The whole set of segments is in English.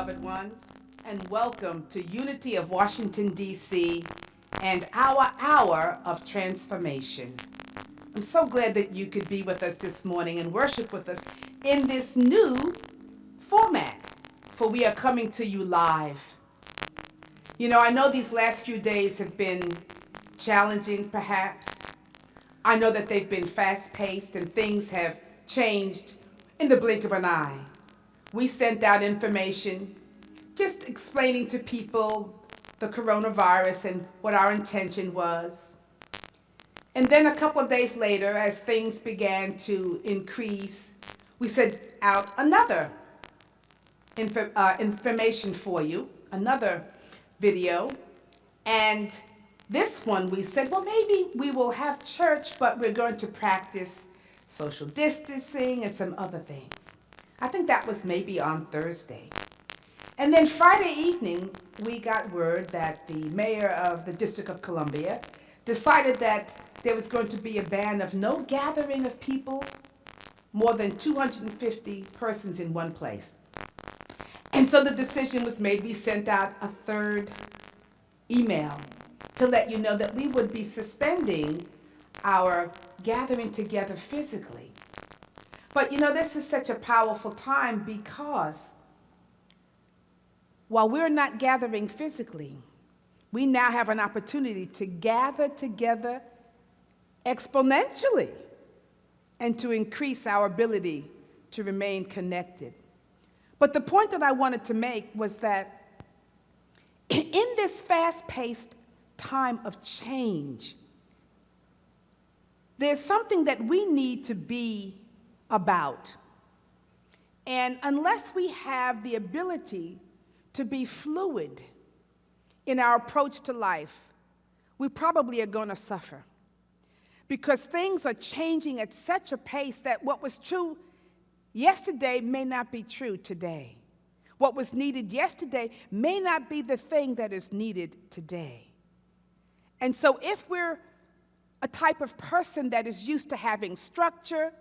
beloved ones, and welcome to Unity of Washington, D.C. and our hour of transformation. I'm so glad that you could be with us this morning and worship with us in this new format, for we are coming to you live. You know, I know these last few days have been challenging, perhaps. I know that they've been fast-paced and things have changed in the blink of an eye. We sent out information just explaining to people the coronavirus and what our intention was. And then a couple of days later, as things began to increase, we sent out another information for you, another video. And this one we said, well, maybe we will have church, but we're going to practice social distancing and some other things. I think that was maybe on Thursday. And then Friday evening, we got word that the mayor of the District of Columbia decided that there was going to be a ban of no gathering of people more than 250 persons in one place. And so the decision was made. We sent out a third email to let you know that we would be suspending our gathering together physically. But you know, this is such a powerful time because while we're not gathering physically, we now have an opportunity to gather together exponentially and to increase our ability to remain connected. But the point that I wanted to make was that in this fast-paced time of change, there's something that we need to be about. And unless we have the ability to be fluid in our approach to life, we probably are going to suffer. Because things are changing at such a pace that what was true yesterday may not be true today. What was needed yesterday may not be the thing that is needed today. And so if we're a type of person that is used to having structure,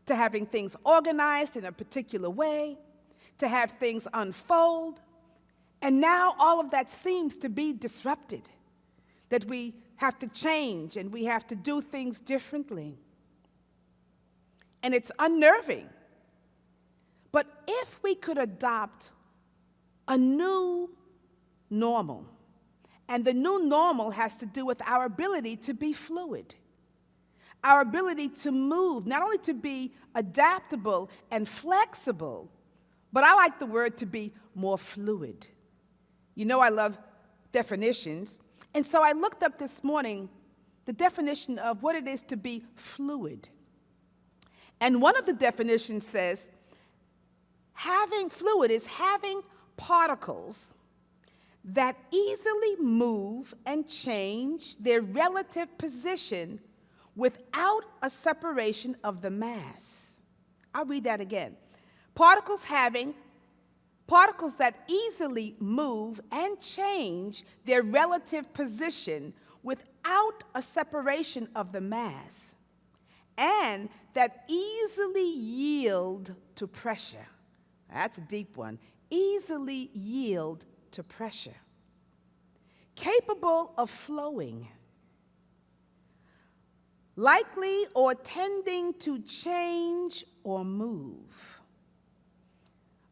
to having things organized in a particular way, to have things unfold, and now all of that seems to be disrupted, that we have to change and we have to do things differently. And it's unnerving. But if we could adopt a new normal, and the new normal has to do with our ability to be fluid, our ability to move, not only to be adaptable and flexible, but I like the word to be more fluid. You know I love definitions, and so I looked up this morning the definition of what it is to be fluid. And one of the definitions says, having fluid is having particles that easily move and change their relative position without a separation of the mass. I'll read that again. Particles that easily move and change their relative position without a separation of the mass, and that easily yield to pressure. That's a deep one. Easily yield to pressure. Capable of flowing. Likely or tending to change or move.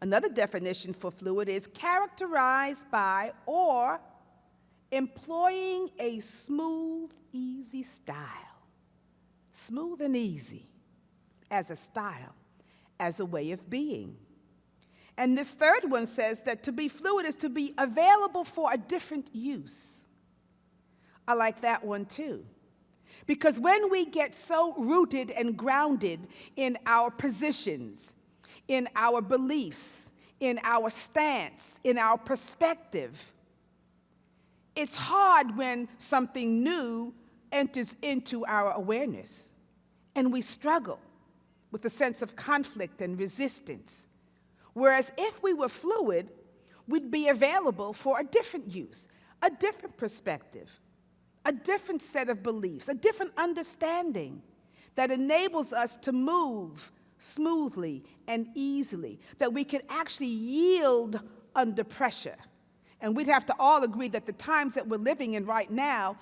Another definition for fluid is characterized by or employing a smooth, easy style. Smooth and easy as a style, as a way of being. And this third one says that to be fluid is to be available for a different use. I like that one too. Because when we get so rooted and grounded in our positions, in our beliefs, in our stance, in our perspective, it's hard when something new enters into our awareness. And we struggle with a sense of conflict and resistance. Whereas if we were fluid, we'd be available for a different use, a different perspective, a different set of beliefs, a different understanding that enables us to move smoothly and easily, that we can actually yield under pressure. And we'd have to all agree that the times that we're living in right now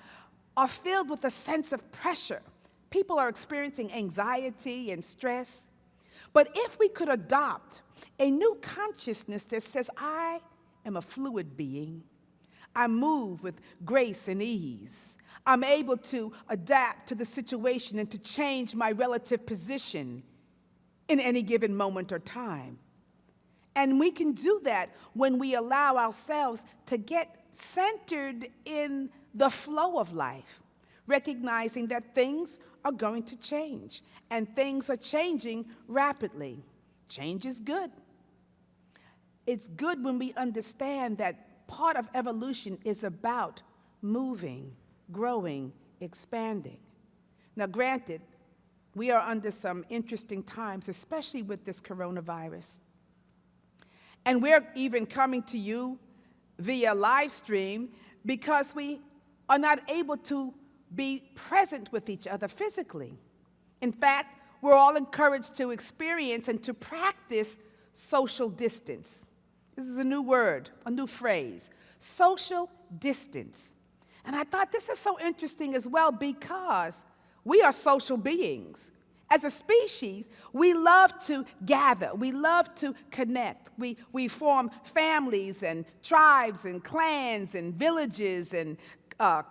are filled with a sense of pressure. People are experiencing anxiety and stress. But if we could adopt a new consciousness that says, I am a fluid being, I move with grace and ease, I'm able to adapt to the situation and to change my relative position in any given moment or time. And we can do that when we allow ourselves to get centered in the flow of life, recognizing that things are going to change, and things are changing rapidly. Change is good. It's good when we understand that part of evolution is about moving, growing, expanding. Now, granted, we are under some interesting times, especially with this coronavirus. And we're even coming to you via live stream because we are not able to be present with each other physically. In fact, we're all encouraged to experience and to practice social distance. This is a new word, a new phrase, social distance. And I thought this is so interesting as well because we are social beings. As a species, we love to gather. We love to connect. We form families and tribes and clans and villages and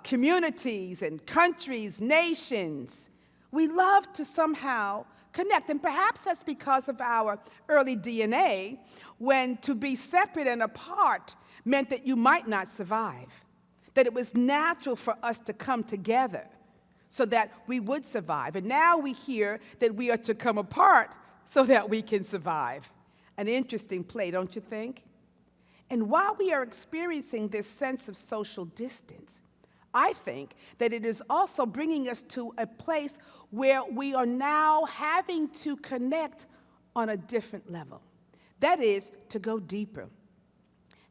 communities and countries, nations. We love to somehow connect. And perhaps that's because of our early DNA, when to be separate and apart meant that you might not survive, that it was natural for us to come together so that we would survive. And now we hear that we are to come apart so that we can survive. An interesting play, don't you think? And while we are experiencing this sense of social distance, I think that it is also bringing us to a place where we are now having to connect on a different level. That is, to go deeper.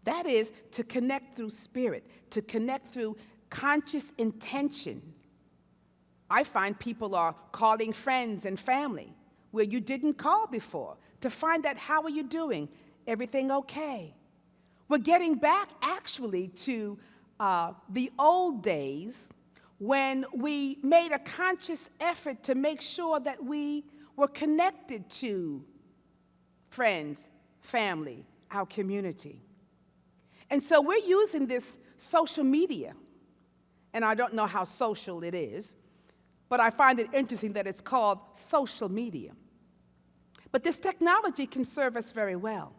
That is, to connect through spirit, to connect through conscious intention. I find people are calling friends and family where you didn't call before to find out, how are you doing? Everything okay? We're getting back actually to the old days when we made a conscious effort to make sure that we were connected to friends, family, our community. And so we're using this social media, and I don't know how social it is, but I find it interesting that it's called social media. But this technology can serve us very well.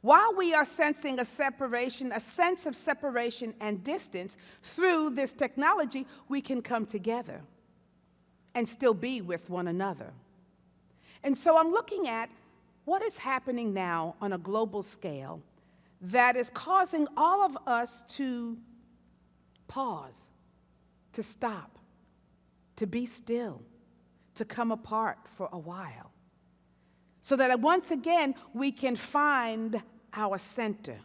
While we are sensing a sense of separation and distance, through this technology, we can come together and still be with one another. And so I'm looking at what is happening now on a global scale that is causing all of us to pause, to stop, to be still, to come apart for a while, so that once again we can find our center.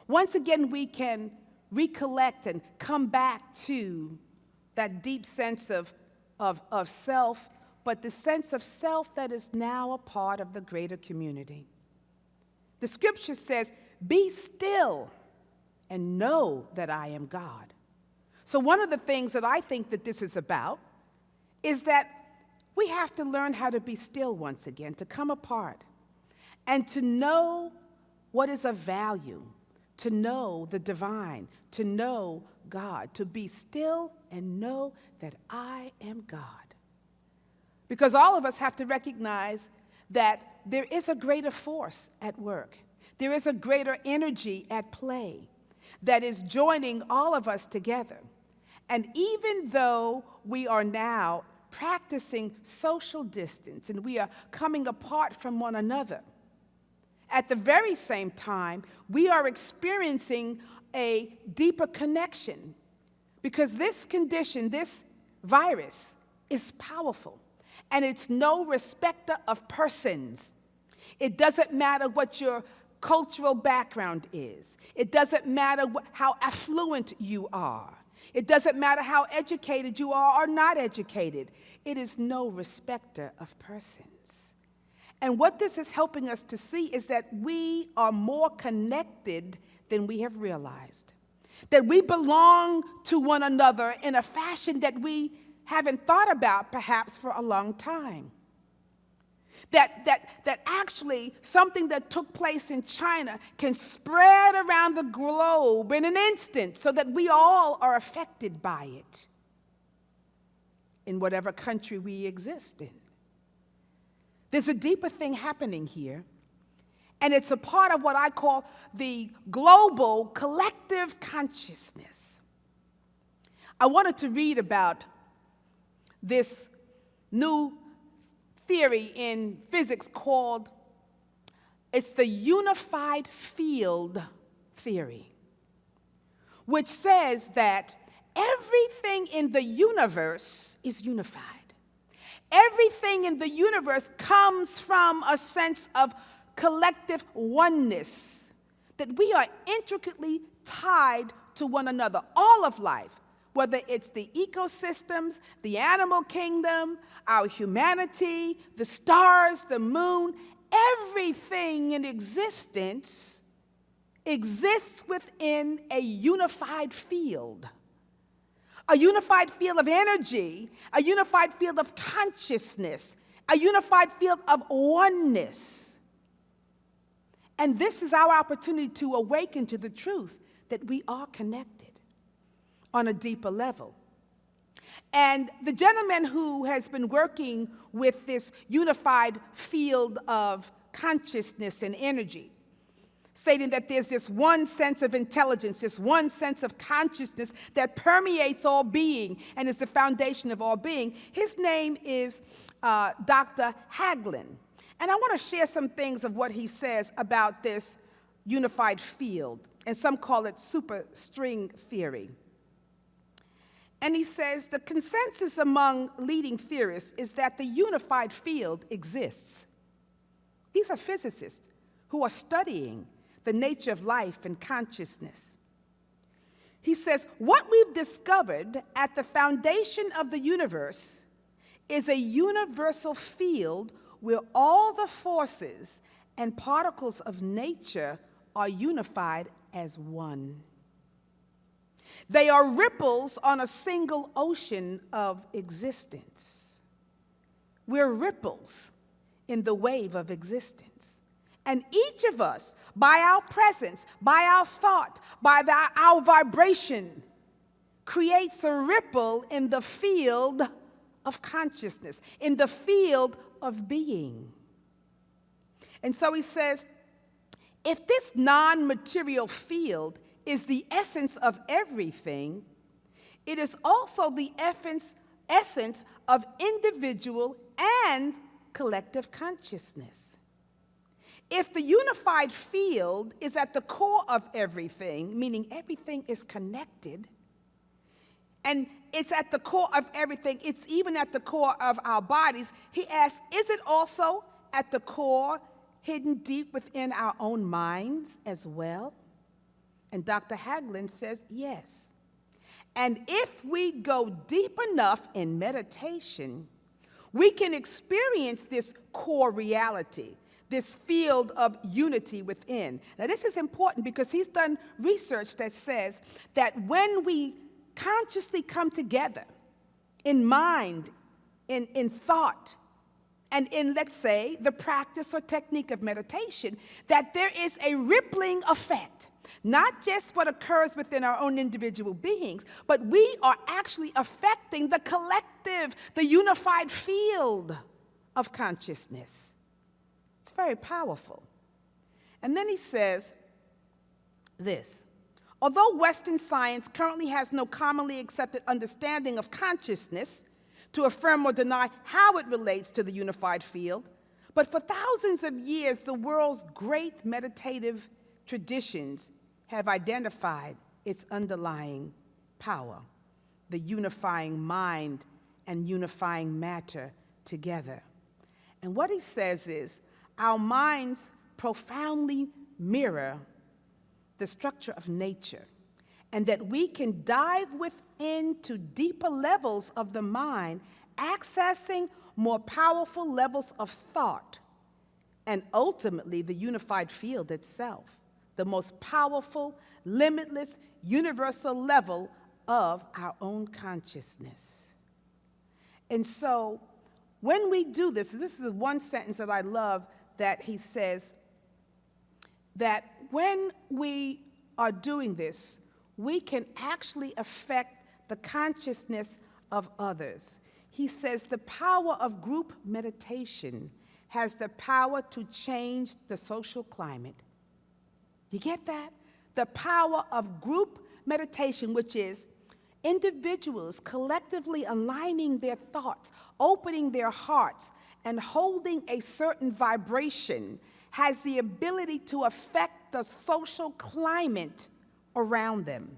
Once again we can recollect and come back to that deep sense of self, but the sense of self that is now a part of the greater community. The scripture says, "Be still and know that I am God." So one of the things that I think that this is about is that we have to learn how to be still once again, to come apart, and to know what is of value, to know the divine, to know God, to be still and know that I am God. Because all of us have to recognize that there is a greater force at work. There is a greater energy at play that is joining all of us together. And even though we are now practicing social distance and we are coming apart from one another, at the very same time, we are experiencing a deeper connection, because this condition, this virus, is powerful, and it's no respecter of persons. It doesn't matter what your cultural background is. It doesn't matter how affluent you are. It doesn't matter how educated you are or not educated. It is no respecter of persons. And what this is helping us to see is that we are more connected than we have realized. That we belong to one another in a fashion that we haven't thought about perhaps for a long time. That actually something that took place in China can spread around the globe in an instant so that we all are affected by it in whatever country we exist in. There's a deeper thing happening here, and it's a part of what I call the global collective consciousness. I wanted to read about this new theory in physics called, it's the unified field theory, which says that everything in the universe is unified. Everything in the universe comes from a sense of collective oneness, that we are intricately tied to one another. All of life, whether it's the ecosystems, the animal kingdom, our humanity, the stars, the moon, everything in existence exists within a unified field. A unified field of energy, a unified field of consciousness, a unified field of oneness. And this is our opportunity to awaken to the truth that we are connected on a deeper level. And the gentleman who has been working with this unified field of consciousness and energy, stating that there's this one sense of intelligence, this one sense of consciousness that permeates all being and is the foundation of all being. His name is Dr. Hagelin. And I want to share some things of what he says about this unified field, and some call it superstring theory. And he says the consensus among leading theorists is that the unified field exists. These are physicists who are studying the nature of life and consciousness. He says, what we've discovered at the foundation of the universe is a universal field where all the forces and particles of nature are unified as one. They are ripples on a single ocean of existence. We're ripples in the wave of existence. And each of us, by our presence, by our thought, by our vibration, creates a ripple in the field of consciousness, in the field of being. And so he says, if this non-material field is the essence of everything, it is also the essence of individual and collective consciousness. If the unified field is at the core of everything, meaning everything is connected, and it's at the core of everything, it's even at the core of our bodies, he asks, is it also at the core, hidden deep within our own minds as well? And Dr. Hagelin says, yes. And if we go deep enough in meditation, we can experience this core reality, this field of unity within. Now, this is important because he's done research that says that when we consciously come together in mind, in thought, and in, let's say, the practice or technique of meditation, that there is a rippling effect. Not just what occurs within our own individual beings, but we are actually affecting the collective, the unified field of consciousness. It's very powerful. And then he says this, although Western science currently has no commonly accepted understanding of consciousness to affirm or deny how it relates to the unified field, but for thousands of years, the world's great meditative traditions have identified its underlying power, the unifying mind and unifying matter together. And what he says is, our minds profoundly mirror the structure of nature, and that we can dive within to deeper levels of the mind, accessing more powerful levels of thought and ultimately the unified field itself, the most powerful, limitless, universal level of our own consciousness. And so when we do this is one sentence that I love that he says, that when we are doing this, we can actually affect the consciousness of others. He says the power of group meditation has the power to change the social climate. You get that? The power of group meditation, which is individuals collectively aligning their thoughts, opening their hearts, and holding a certain vibration, has the ability to affect the social climate around them.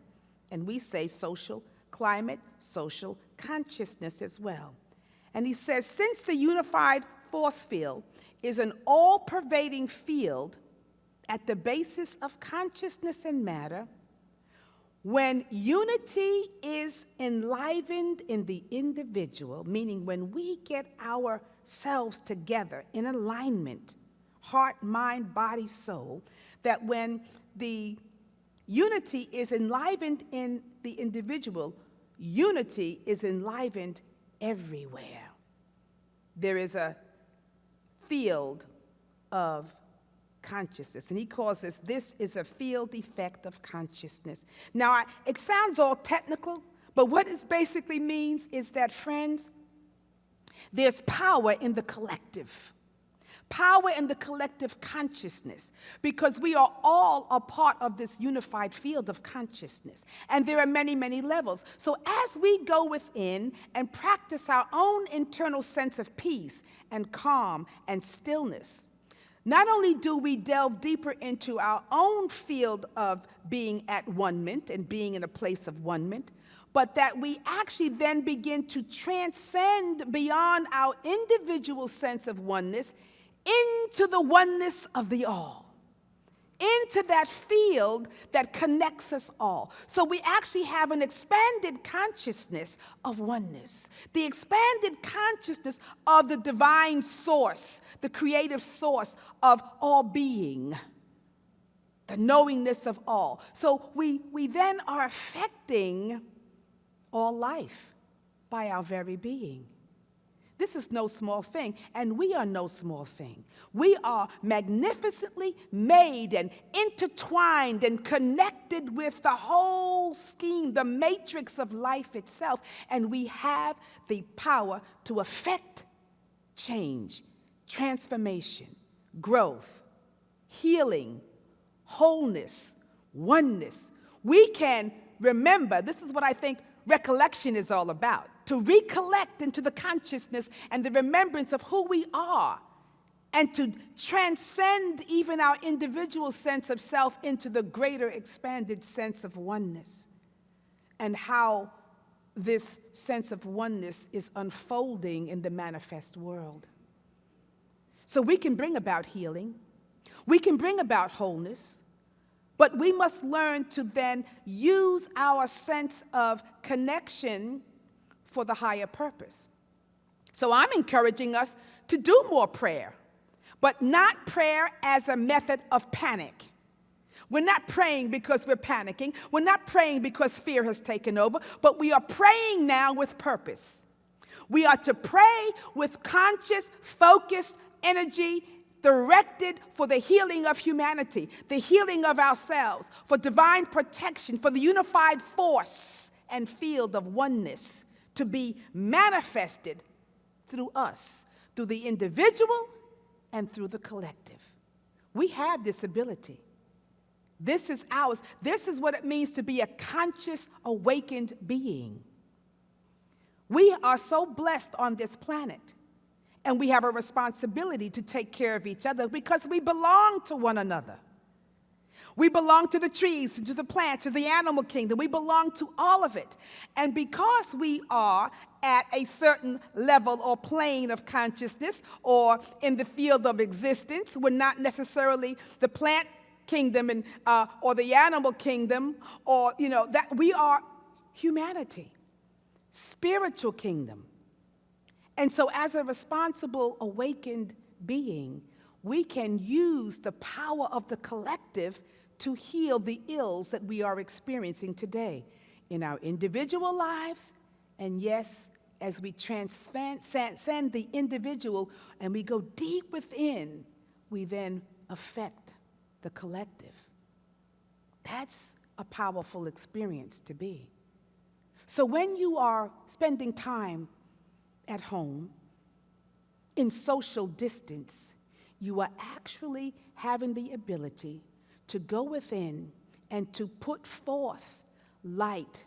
And we say social climate, social consciousness as well. And he says, since the unified force field is an all-pervading field at the basis of consciousness and matter, when unity is enlivened in the individual, meaning when we get ourselves together in alignment, heart, mind, body, soul, that when the unity is enlivened in the individual, unity is enlivened everywhere. There is a field of consciousness, and he calls this is a field effect of consciousness. Now, it sounds all technical, but what it basically means is that, friends, there's power in the collective. Power in the collective consciousness, because we are all a part of this unified field of consciousness. And there are many, many levels. So as we go within and practice our own internal sense of peace and calm and stillness, not only do we delve deeper into our own field of being at one-ment and being in a place of one-ment, but that we actually then begin to transcend beyond our individual sense of oneness into the oneness of the all, into that field that connects us all. So we actually have an expanded consciousness of oneness, the expanded consciousness of the divine source, the creative source of all being, the knowingness of all. So we then are affecting all life by our very being. This is no small thing, and we are no small thing. We are magnificently made and intertwined and connected with the whole scheme, the matrix of life itself, and we have the power to affect change, transformation, growth, healing, wholeness, oneness. We can remember, this is what I think recollection is all about, to recollect into the consciousness and the remembrance of who we are, and to transcend even our individual sense of self into the greater expanded sense of oneness, and how this sense of oneness is unfolding in the manifest world. So we can bring about healing, we can bring about wholeness, but we must learn to then use our sense of connection for the higher purpose. So I'm encouraging us to do more prayer, but not prayer as a method of panic. We're not praying because we're panicking. We're not praying because fear has taken over, but we are praying now with purpose. We are to pray with conscious, focused energy, directed for the healing of humanity, the healing of ourselves, for divine protection, for the unified force and field of oneness to be manifested through us, through the individual and through the collective. We have this ability. This is ours. This is what it means to be a conscious, awakened being. We are so blessed on this planet, and we have a responsibility to take care of each other because we belong to one another. We belong to the trees, to the plants, to the animal kingdom. We belong to all of it. And because we are at a certain level or plane of consciousness or in the field of existence, we're not necessarily the plant kingdom and or the animal kingdom, or that we are humanity, spiritual kingdom. And so as a responsible, awakened being, we can use the power of the collective to heal the ills that we are experiencing today in our individual lives, and yes, as we transcend the individual and we go deep within, we then affect the collective. That's a powerful experience to be. So when you are spending time at home in social distance, you are actually having the ability to go within and to put forth light,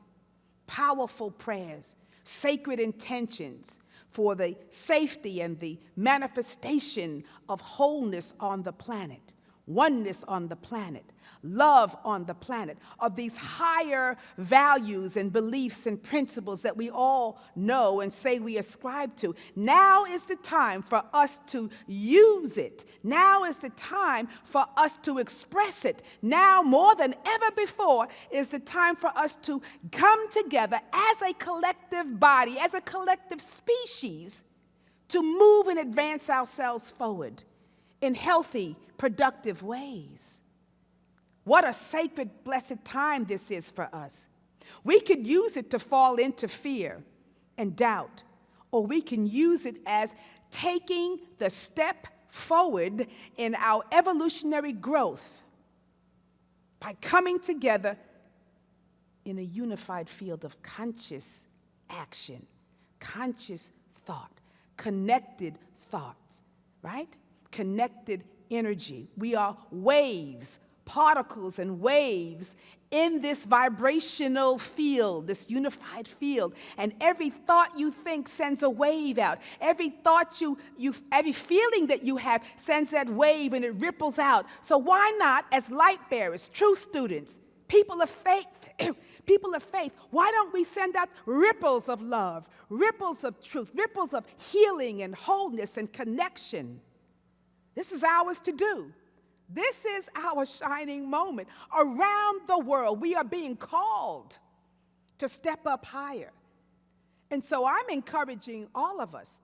powerful prayers, sacred intentions for the safety and the manifestation of wholeness on the planet, oneness on the planet, love on the planet, of these higher values and beliefs and principles that we all know and say we ascribe to. Now is the time for us to use it. Now is the time for us to express it. Now, more than ever before, is the time for us to come together as a collective body, as a collective species, to move and advance ourselves forward in healthy, productive ways. What a sacred, blessed time this is for us. We could use it to fall into fear and doubt, or we can use it as taking the step forward in our evolutionary growth by coming together in a unified field of conscious action, conscious thought, connected thoughts, right? Connected energy. We are waves, particles and waves in this vibrational field, this unified field. And every thought you think sends a wave out. Every thought every feeling that you have sends that wave and it ripples out. So why not, as light bearers, true students, people of faith, why don't we send out ripples of love, ripples of truth, ripples of healing and wholeness and connection? This is ours to do. This is our shining moment. Around the world, we are being called to step up higher. And so I'm encouraging all of us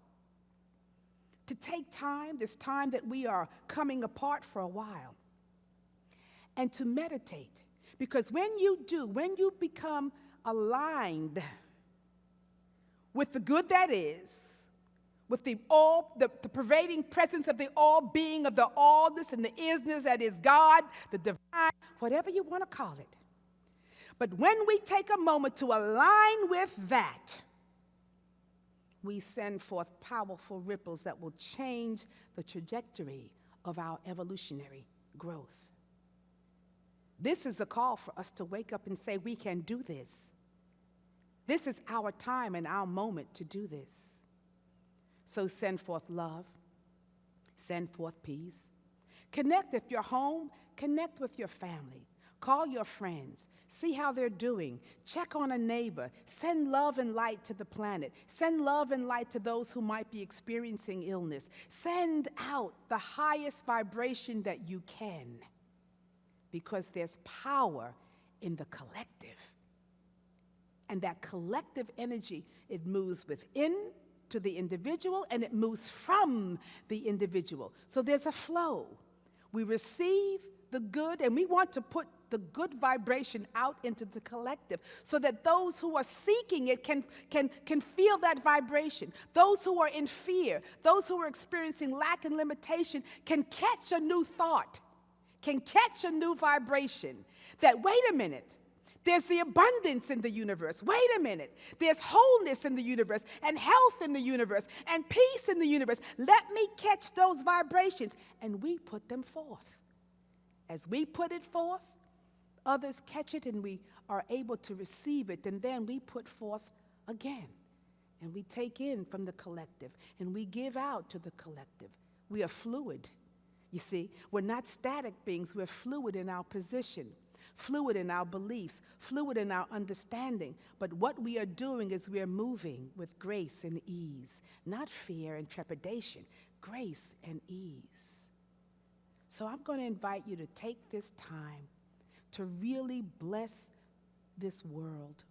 to take time, this time that we are coming apart for a while, and to meditate. Because when you do, when you become aligned with the good that is, with the pervading presence of the all-being, of the allness and the isness that is God, the divine, whatever you want to call it. But when we take a moment to align with that, we send forth powerful ripples that will change the trajectory of our evolutionary growth. This is a call for us to wake up and say, we can do this. This is our time and our moment to do this. So send forth love, send forth peace. Connect if you're home, connect with your family. Call your friends, see how they're doing. Check on a neighbor. Send love and light to the planet. Send love and light to those who might be experiencing illness. Send out the highest vibration that you can, because there's power in the collective. And that collective energy, it moves within to the individual, and it moves from the individual. So there's a flow. We receive the good, and we want to put the good vibration out into the collective so that those who are seeking it can feel that vibration. Those who are in fear, those who are experiencing lack and limitation can catch a new thought, can catch a new vibration that, wait a minute, there's the abundance in the universe. Wait a minute. There's wholeness in the universe and health in the universe and peace in the universe. Let me catch those vibrations. And we put them forth. As we put it forth, others catch it and we are able to receive it. And then we put forth again. And we take in from the collective and we give out to the collective. We are fluid. You see, we're not static beings. We're fluid in our position, fluid in our beliefs, fluid in our understanding. But what we are doing is we are moving with grace and ease, not fear and trepidation, grace and ease. So I'm going to invite you to take this time to really bless this world,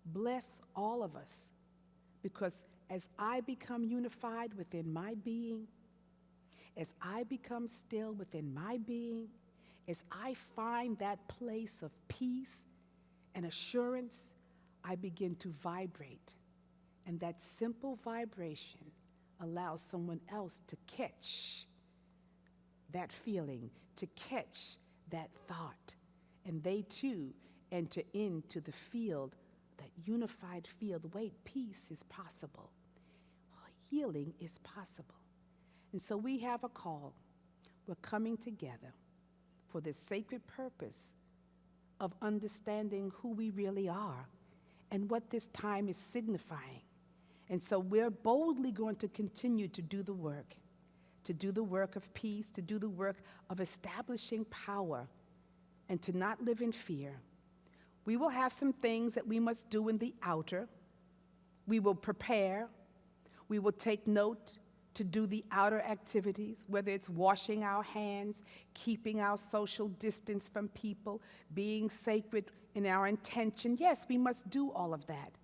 bless all of us, because as I become unified within my being, As I become still within my being, as I find that place of peace and assurance, I begin to vibrate. And that simple vibration allows someone else to catch that feeling, to catch that thought. And they too enter into the field, that unified field. Wait, peace is possible. Healing is possible. And so we have a call. We're coming together for this sacred purpose of understanding who we really are and what this time is signifying. And so we're boldly going to continue to do the work of peace, to do the work of establishing power, and to not live in fear. We will have some things that we must do in the outer. We will prepare. We will take note to do the outer activities, whether it's washing our hands, keeping our social distance from people, being sacred in our intention. Yes, we must do all of that.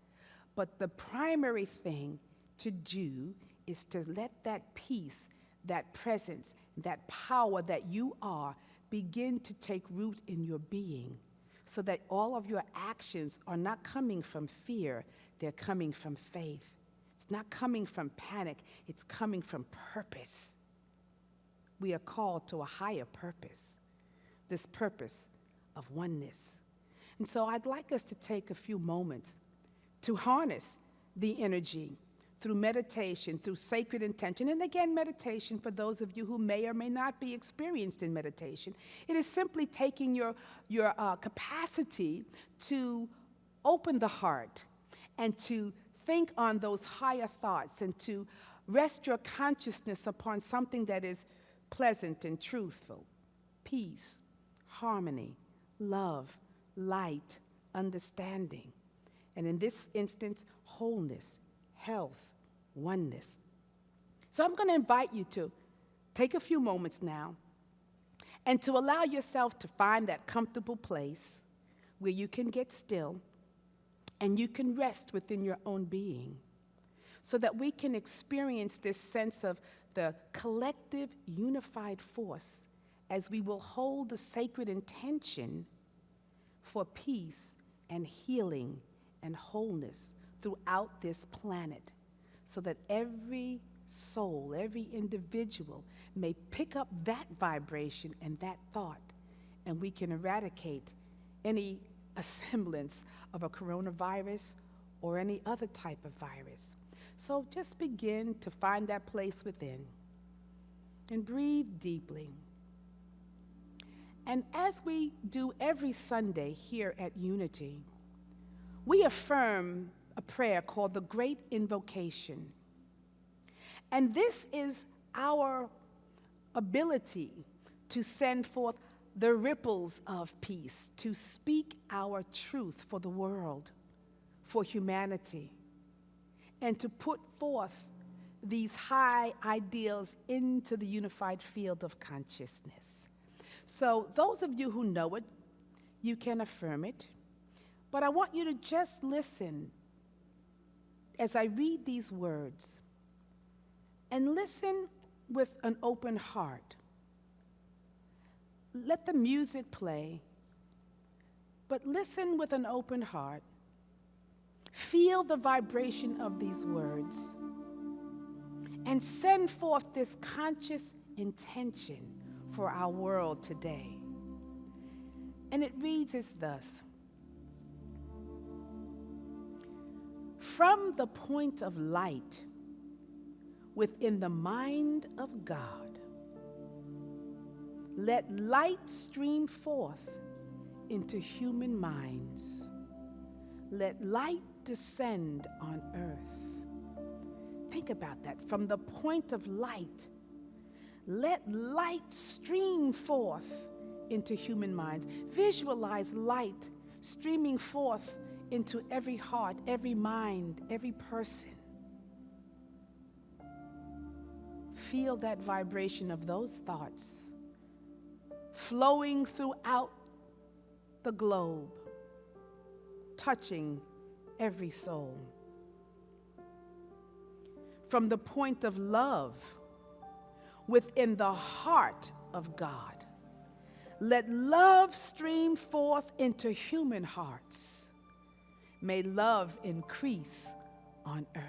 But the primary thing to do is to let that peace, that presence, that power that you are begin to take root in your being, so that all of your actions are not coming from fear, they're coming from faith. It's not coming from panic, it's coming from purpose. We are called to a higher purpose, this purpose of oneness. And so I'd like us to take a few moments to harness the energy through meditation, through sacred intention. And again, meditation, for those of you who may or may not be experienced in meditation, it is simply taking your capacity to open the heart and to think on those higher thoughts and to rest your consciousness upon something that is pleasant and truthful. Peace, harmony, love, light, understanding. And in this instance, wholeness, health, oneness. So I'm going to invite you to take a few moments now and to allow yourself to find that comfortable place where you can get still and you can rest within your own being, so that we can experience this sense of the collective unified force as we will hold the sacred intention for peace and healing and wholeness throughout this planet, so that every soul, every individual may pick up that vibration and that thought, and we can eradicate any semblance of a coronavirus or any other type of virus. So just begin to find that place within and breathe deeply. And as we do every Sunday here at Unity, we affirm a prayer called the Great Invocation. And this is our ability to send forth the ripples of peace, to speak our truth for the world, for humanity, and to put forth these high ideals into the unified field of consciousness. So those of you who know it, you can affirm it, but I want you to just listen as I read these words, and listen with an open heart. Let the music play, but listen with an open heart. Feel the vibration of these words and send forth this conscious intention for our world today. And it reads as thus: from the point of light within the mind of God, let light stream forth into human minds. Let light descend on earth. Think about that. From the point of light, let light stream forth into human minds. Visualize light streaming forth into every heart, every mind, every person. Feel that vibration of those thoughts flowing throughout the globe, touching every soul. From the point of love, within the heart of God. Let love stream forth into human hearts. May love increase on earth.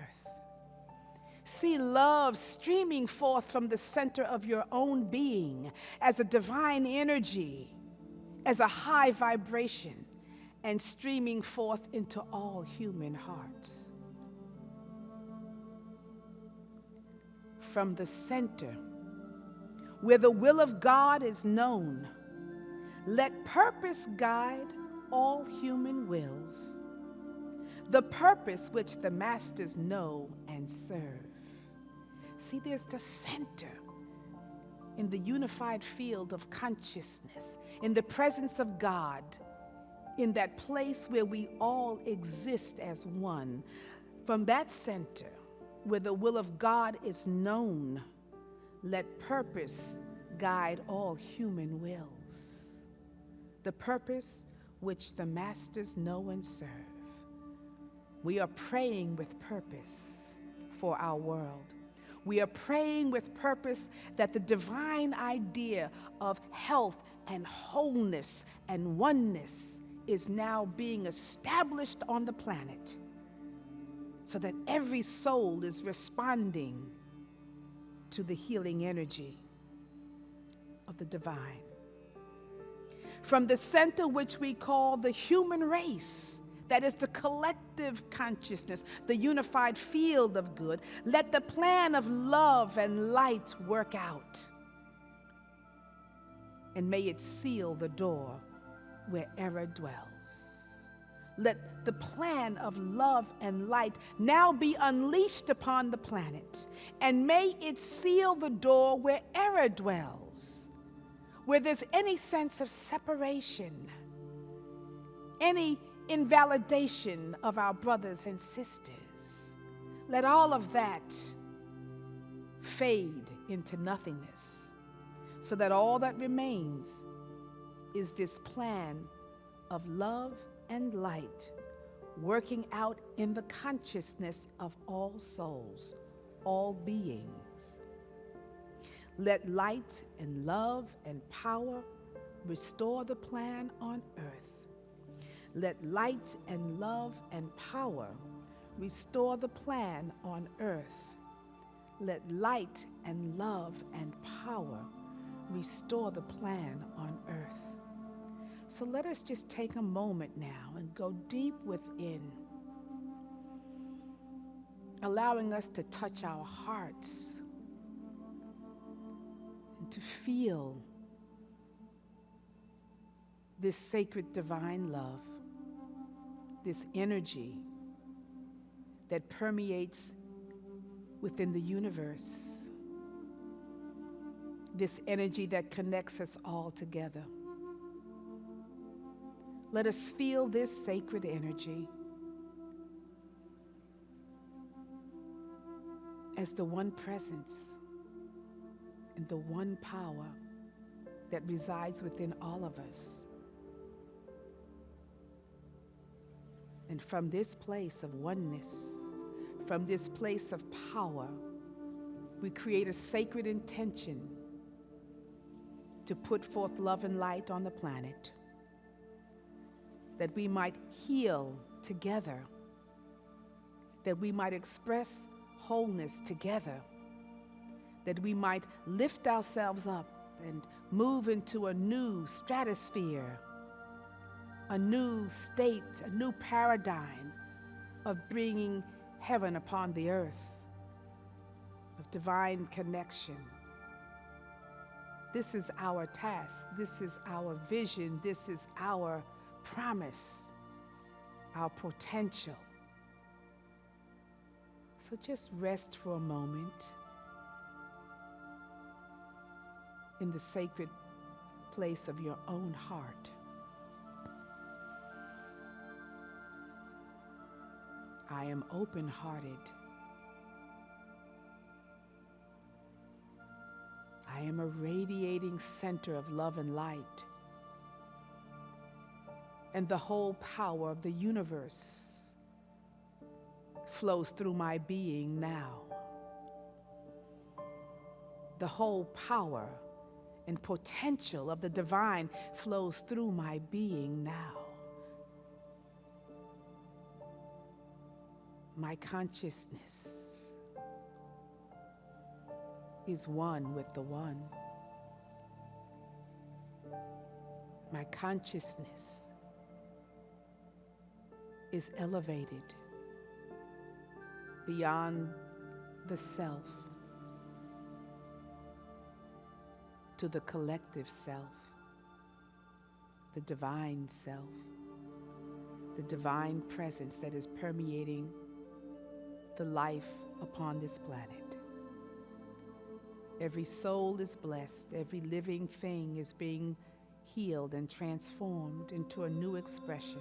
See love streaming forth from the center of your own being as a divine energy, as a high vibration, and streaming forth into all human hearts. From the center, where the will of God is known, let purpose guide all human wills, the purpose which the masters know and serve. See, there's the center in the unified field of consciousness, in the presence of God, in that place where we all exist as one. From that center, where the will of God is known, let purpose guide all human wills, the purpose which the masters know and serve. We are praying with purpose for our world. We are praying with purpose that the divine idea of health and wholeness and oneness is now being established on the planet, so that every soul is responding to the healing energy of the divine. From the center which we call the human race, that is the collective consciousness, the unified field of good, let the plan of love and light work out. And may it seal the door where error dwells. Let the plan of love and light now be unleashed upon the planet, and may it seal the door where error dwells, where there's any sense of separation, any invalidation of our brothers and sisters. Let all of that fade into nothingness, so that all that remains is this plan of love and light working out in the consciousness of all souls, all beings. Let light and love and power restore the plan on earth. Let light and love and power restore the plan on earth. Let light and love and power restore the plan on earth. So let us just take a moment now and go deep within, allowing us to touch our hearts and to feel this sacred divine love, this energy that permeates within the universe, this energy that connects us all together. Let us feel this sacred energy as the one presence and the one power that resides within all of us. And from this place of oneness, from this place of power, we create a sacred intention to put forth love and light on the planet, that we might heal together, that we might express wholeness together, that we might lift ourselves up and move into a new stratosphere, a new state, a new paradigm of bringing heaven upon the earth, of divine connection. This is our task. This is our vision. This is our promise, our potential. So just rest for a moment in the sacred place of your own heart. I am open-hearted. I am a radiating center of love and light, and the whole power of the universe flows through my being now. the whole power and potential of the divine flows through my being now. My consciousness is one with the one. My consciousness is elevated beyond the self to the collective self, the divine self, the divine presence that is permeating the life upon this planet. Every soul is blessed. Every living thing is being healed and transformed into a new expression.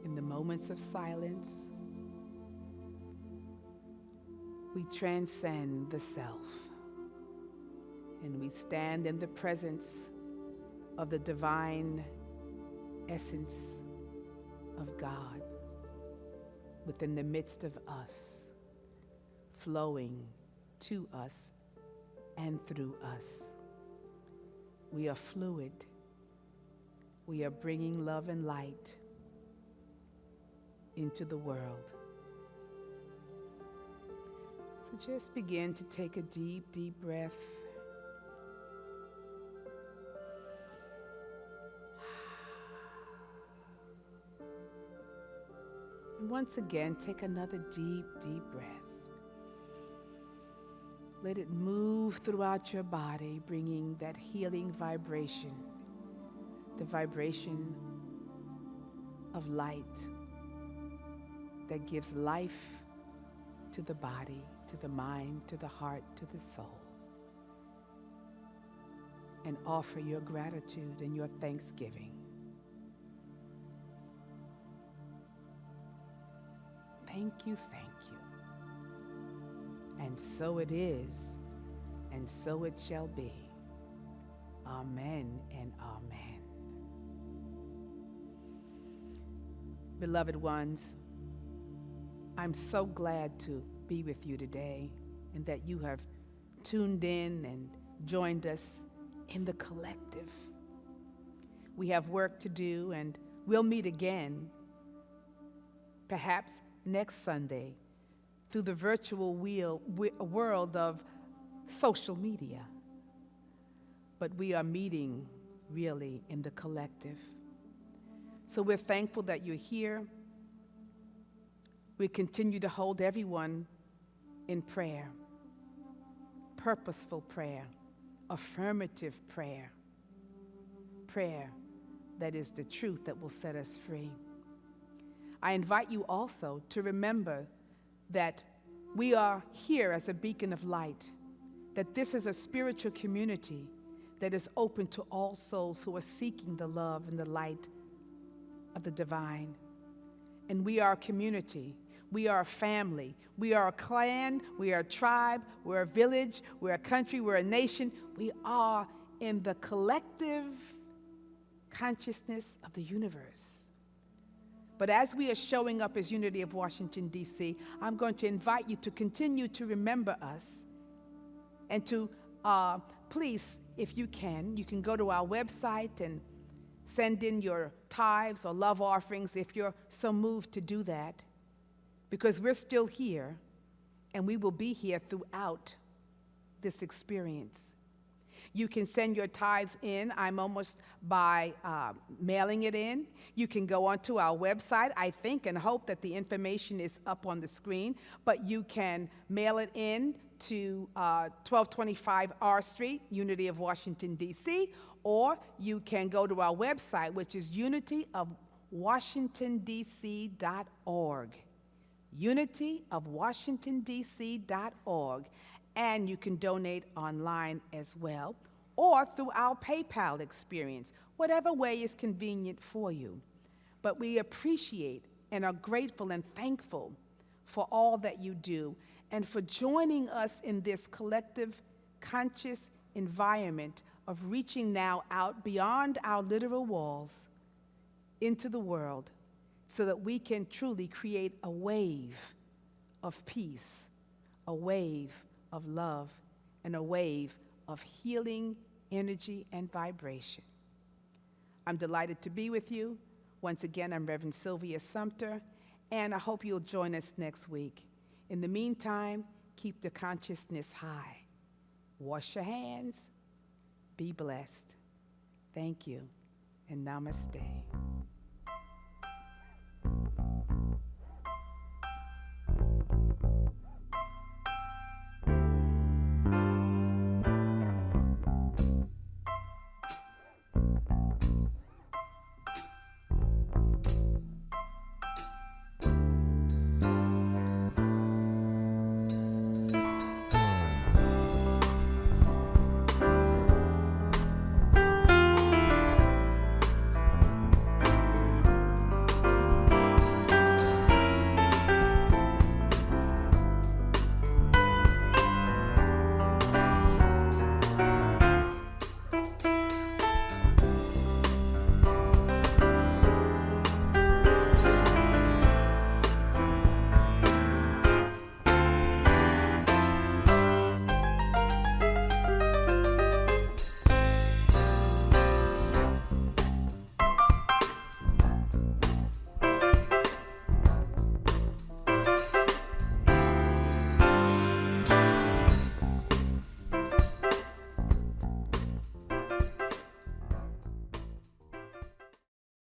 In the moments of silence, we transcend the self and we stand in the presence of the divine essence of God within the midst of us, flowing to us and through us. We are fluid. We are bringing love and light into the world. So just begin to take a deep, deep breath. And once again, take another deep, deep breath. Let it move throughout your body, bringing that healing vibration, the vibration of light that gives life to the body, to the mind, to the heart, to the soul. And offer your gratitude and your thanksgiving. Thank you, thank you. And so it is, and so it shall be. Amen and amen. Beloved ones, I'm so glad to be with you today and that you have tuned in and joined us in the collective. We have work to do and we'll meet again, perhaps next Sunday, through the virtual world of social media. But we are meeting really in the collective. So we're thankful that you're here. We continue to hold everyone in prayer, purposeful prayer, affirmative prayer, prayer that is the truth that will set us free. I invite you also to remember that we are here as a beacon of light, that this is a spiritual community that is open to all souls who are seeking the love and the light of the divine. And we are a community. We are a family. We are a clan. We are a tribe. We're a village. We're a country. We're a nation. We are in the collective consciousness of the universe. But as we are showing up as Unity of Washington, D.C., I'm going to invite you to continue to remember us and to please, if you can go to our website and send in your tithes or love offerings if you're so moved to do that, because we're still here and we will be here throughout this experience. You can send your tithes in. I'm almost by mailing it in. You can go onto our website, I think, and hope that the information is up on the screen, but you can mail it in to 1225 R Street, Unity of Washington, D.C., or you can go to our website, which is UnityOfWashingtonDC.org. UnityOfWashingtonDC.org. And you can donate online as well. or through our PayPal experience, whatever way is convenient for you. But we appreciate and are grateful and thankful for all that you do and for joining us in this collective, conscious environment of reaching now out beyond our literal walls into the world so that we can truly create a wave of peace, a wave of love, and a wave of healing energy and vibration. I'm delighted to be with you. Once again, I'm Reverend Sylvia Sumter, and I hope you'll join us next week. In the meantime, keep the consciousness high. Wash your hands. Be blessed. Thank you, and namaste.